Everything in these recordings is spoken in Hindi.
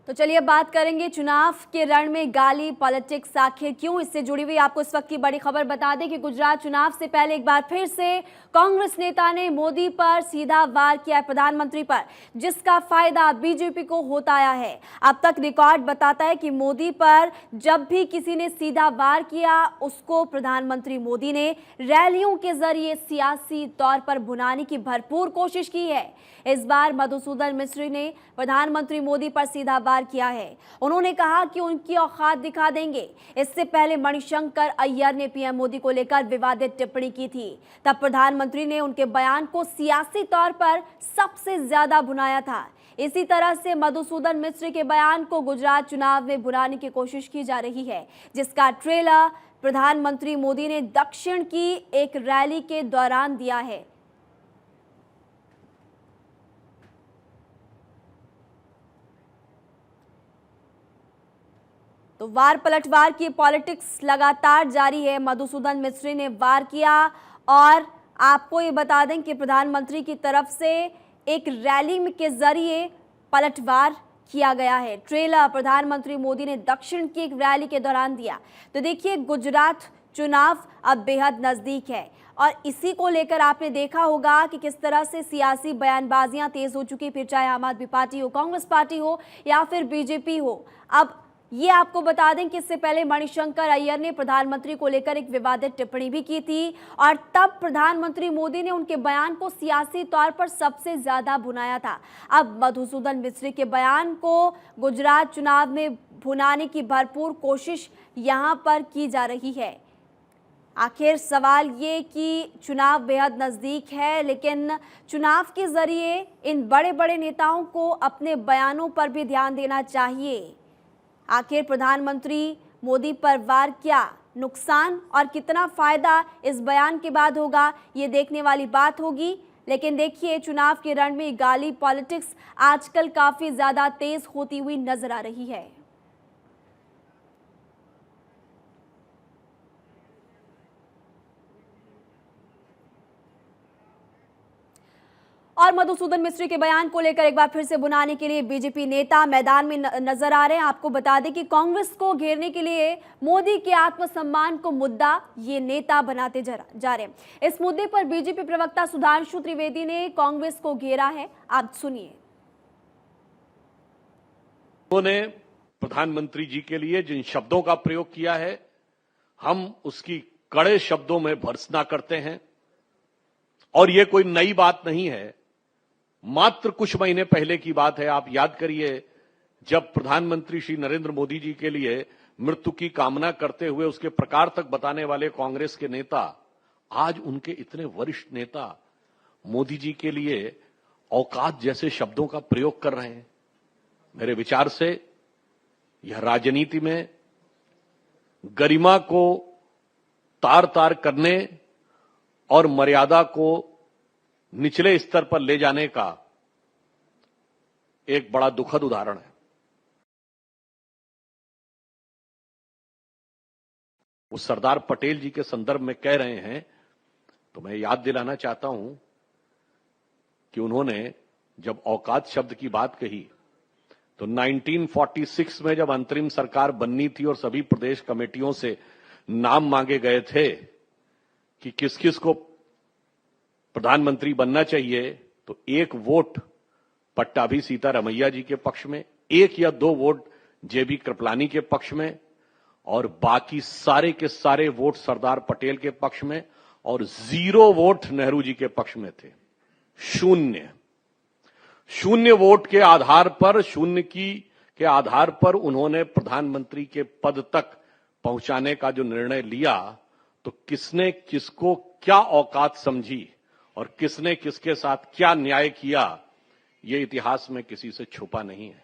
तो चलिए बात करेंगे चुनाव के रण में गाली पॉलिटिक्स आखिर क्यों। इससे जुड़ी हुई आपको इस वक्त की बड़ी खबर बता दें कि गुजरात चुनाव से पहले एक बार फिर से कांग्रेस नेता ने मोदी पर सीधा वार किया है, प्रधानमंत्री पर, जिसका फायदा बीजेपी को होता आया है। अब तक रिकॉर्ड बताता है कि मोदी पर जब भी किसी ने सीधा वार किया, उसको प्रधानमंत्री मोदी ने रैलियों के जरिए सियासी तौर पर भुनाने की भरपूर कोशिश की है। इस बार मधुसूदन मिस्त्री ने प्रधानमंत्री मोदी पर सीधा वार किया है। उन्होंने कहा कि उनकी औकात दिखा देंगे। इससे पहले मणिशंकर अय्यर ने पीएम मोदी को लेकर विवादित टिप्पणी की थी। तब प्रधानमंत्री ने उनके बयान को सियासी तौर पर सबसे ज्यादा भुनाया था। इसी तरह से मधुसूदन मिस्त्री के बयान को गुजरात चुनाव में भुनाने की कोशिश की जा रही है, जिसका ट्रेलर प्रधानमंत्री मोदी ने दक्षिण की एक रैली के दौरान दिया है। तो वार पलटवार की पॉलिटिक्स लगातार जारी है। मधुसूदन मिस्त्री ने वार किया और आपको ये बता दें कि प्रधानमंत्री की तरफ से एक रैली के जरिए पलटवार किया गया है। ट्रेलर प्रधानमंत्री मोदी ने दक्षिण की एक रैली के दौरान दिया। तो देखिए, गुजरात चुनाव अब बेहद नजदीक है और इसी को लेकर आपने देखा होगा कि किस तरह से सियासी बयानबाजियां तेज हो चुकी, फिर चाहे आम आदमी पार्टी हो, कांग्रेस पार्टी हो या फिर बीजेपी हो। अब ये आपको बता दें कि इससे पहले मणिशंकर अय्यर ने प्रधानमंत्री को लेकर एक विवादित टिप्पणी भी की थी और तब प्रधानमंत्री मोदी ने उनके बयान को सियासी तौर पर सबसे ज्यादा भुनाया था। अब मधुसूदन मिस्त्री के बयान को गुजरात चुनाव में भुनाने की भरपूर कोशिश यहां पर की जा रही है। आखिर सवाल ये कि चुनाव बेहद नज़दीक है, लेकिन चुनाव के जरिए इन बड़े बड़े नेताओं को अपने बयानों पर भी ध्यान देना चाहिए। आखिर प्रधानमंत्री मोदी पर वार क्या नुकसान और कितना फायदा इस बयान के बाद होगा, ये देखने वाली बात होगी। लेकिन देखिए, चुनाव के रण में गाली पॉलिटिक्स आजकल काफी ज्यादा तेज होती हुई नजर आ रही है। और मधुसूदन मिस्त्री के बयान को लेकर एक बार फिर से भुनाने के लिए बीजेपी नेता मैदान में नजर आ रहे हैं। आपको बता दें कि कांग्रेस को घेरने के लिए मोदी के आत्मसम्मान को मुद्दा ये नेता बनाते जा रहे हैं। इस मुद्दे पर बीजेपी प्रवक्ता सुधांशु त्रिवेदी ने कांग्रेस को घेरा है। आप सुनिए। उन्होंने प्रधानमंत्री जी के लिए जिन शब्दों का प्रयोग किया है, हम उसकी कड़े शब्दों में भर्त्सना करते हैं और ये कोई नई बात नहीं है। मात्र कुछ महीने पहले की बात है। आप याद करिए, जब प्रधानमंत्री श्री नरेंद्र मोदी जी के लिए मृत्यु की कामना करते हुए उसके प्रकार तक बताने वाले कांग्रेस के नेता आज उनके इतने वरिष्ठ नेता मोदी जी के लिए औकात जैसे शब्दों का प्रयोग कर रहे हैं। मेरे विचार से यह राजनीति में गरिमा को तार तार करने और मर्यादा को निचले स्तर पर ले जाने का एक बड़ा दुखद उदाहरण है। वो सरदार पटेल जी के संदर्भ में कह रहे हैं, तो मैं याद दिलाना चाहता हूं कि उन्होंने जब औकात शब्द की बात कही तो 1946 में जब अंतरिम सरकार बननी थी और सभी प्रदेश कमेटियों से नाम मांगे गए थे कि किस किस को प्रधानमंत्री बनना चाहिए, तो एक वोट पट्टाभी सीतारमैया जी के पक्ष में, एक या दो वोट जेबी कृपलानी के पक्ष में और बाकी सारे के सारे वोट सरदार पटेल के पक्ष में और 0 वोट नेहरू जी के पक्ष में थे। शून्य वोट के आधार पर, के आधार पर उन्होंने प्रधानमंत्री के पद तक पहुंचाने का जो निर्णय लिया, तो किसने किसको क्या औकात समझी और किसने किसके साथ क्या न्याय किया, ये इतिहास में किसी से छुपा नहीं है।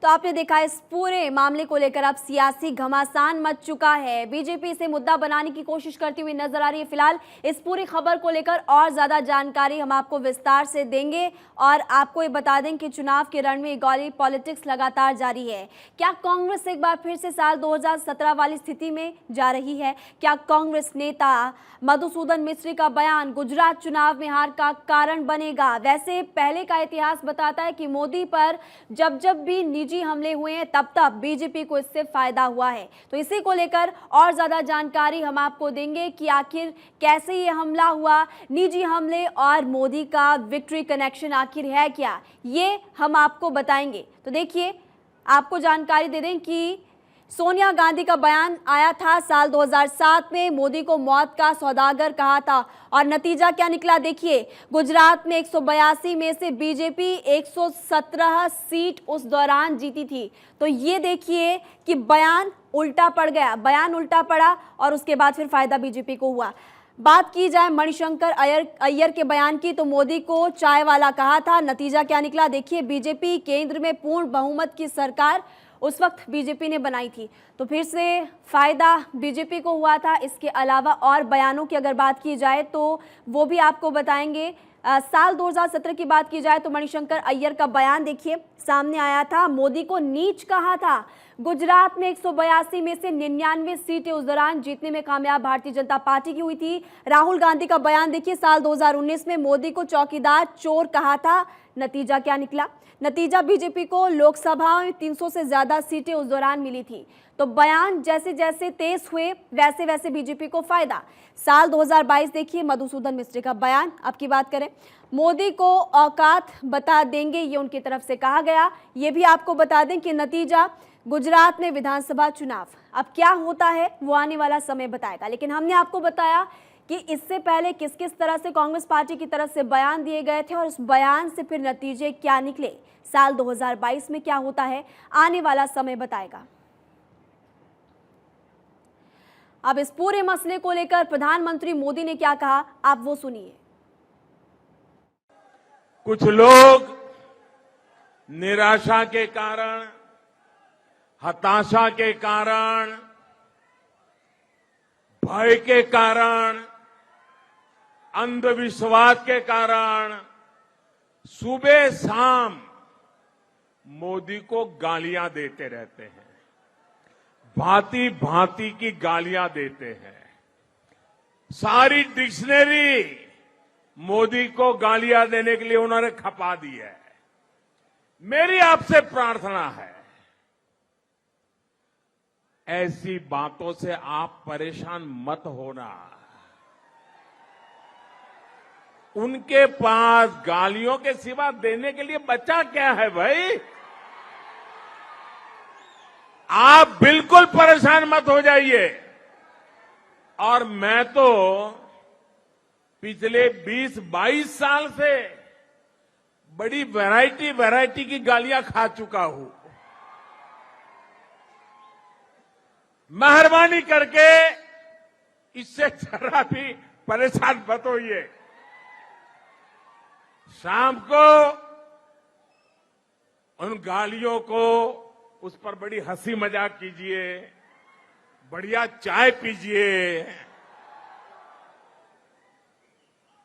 तो आपने देखा इस पूरे मामले को लेकर अब सियासी घमासान मच चुका है। बीजेपी इसे मुद्दा बनाने की कोशिश करती हुई नजर आ रही है। फिलहाल इस पूरी खबर को लेकर और ज्यादा जानकारी हम आपको विस्तार से देंगे और आपको ये बता दें कि चुनाव के रण में गॉली पॉलिटिक्स लगातार जारी है। क्या कांग्रेस एक बार फिर से साल 2017 वाली स्थिति में जा रही है? क्या कांग्रेस नेता मधुसूदन मिस्त्री का बयान गुजरात चुनाव में हार का कारण बनेगा? वैसे पहले का इतिहास बताता है कि मोदी पर जब जब भी निजी हमले हुए हैं तब तब बीजेपी को इससे फायदा हुआ है। तो इसी को लेकर और ज्यादा जानकारी हम आपको देंगे कि आखिर कैसे ये हमला हुआ, निजी हमले और मोदी का विक्ट्री कनेक्शन आखिर है क्या, ये हम आपको बताएंगे। तो देखिए, आपको जानकारी दे दें कि सोनिया गांधी का बयान आया था साल 2007 में, मोदी को मौत का सौदागर कहा था और नतीजा क्या निकला देखिए। गुजरात में 182 में से बीजेपी 117 सीट उस दौरान जीती थी। तो ये देखिए कि बयान उल्टा पड़ गया, बयान उल्टा पड़ा और उसके बाद फिर फायदा बीजेपी को हुआ। बात की जाए मणिशंकर अय्यर के बयान की तो मोदी को चाय वाला कहा था, नतीजा क्या निकला देखिए। बीजेपी केंद्र में पूर्ण बहुमत की सरकार उस वक्त बीजेपी ने बनाई थी, तो फिर से फायदा बीजेपी को हुआ था। इसके अलावा और बयानों की अगर बात की जाए तो वो भी आपको बताएंगे। साल 2017 की बात की जाए तो मणिशंकर अय्यर का बयान देखिए सामने आया था, मोदी को नीच कहा था। गुजरात में 182 में से 99 सीटें उस दौरान जीतने में कामयाब भारतीय जनता पार्टी की हुई थी। राहुल गांधी का बयान देखिए, साल 2019 में मोदी को चौकीदार चोर कहा था, नतीजा क्या निकला। नतीजा बीजेपी को लोकसभा में 300 से ज्यादा सीटें उस दौरान मिली थी। तो बयान जैसे जैसे तेज हुए वैसे वैसे बीजेपी को फायदा। साल 2022 देखिए मधुसूदन मिस्त्री का बयान, अब की बात करें, मोदी को औकात बता देंगे, ये उनकी तरफ से कहा गया। ये भी आपको बता दें कि नतीजा गुजरात में विधानसभा चुनाव, अब क्या होता है वो आने वाला समय बताएगा। लेकिन हमने आपको बताया कि इससे पहले किस किस तरह से कांग्रेस पार्टी की तरफ से बयान दिए गए थे और उस बयान से फिर नतीजे क्या निकले। साल 2022 में क्या होता है आने वाला समय बताएगा। अब इस पूरे मसले को लेकर प्रधानमंत्री मोदी ने क्या कहा, आप वो सुनिए। कुछ लोग निराशा के कारण, हताशा के कारण, भय के कारण, अंधविश्वास के कारण सुबह शाम मोदी को गालियां देते रहते हैं, भांति भांति की गालियां देते हैं। सारी डिक्शनरी मोदी को गालियां देने के लिए उन्होंने खपा दी है। मेरी आपसे प्रार्थना है, ऐसी बातों से आप परेशान मत होना। उनके पास गालियों के सिवा देने के लिए बचा क्या है भाई? आप बिल्कुल परेशान मत हो जाइए। और मैं तो पिछले 20-22 साल से बड़ी वैरायटी की गालियां खा चुका हूं। मेहरबानी करके इससे जरा भी परेशान मत होइए। शाम को उन गालियों को, उस पर बड़ी हंसी मजाक कीजिए, बढ़िया चाय पीजिए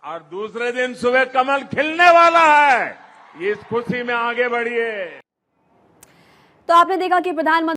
और दूसरे दिन सुबह कमल खिलने वाला है, इस खुशी में आगे बढ़िए। तो आपने देखा कि प्रधानमंत्री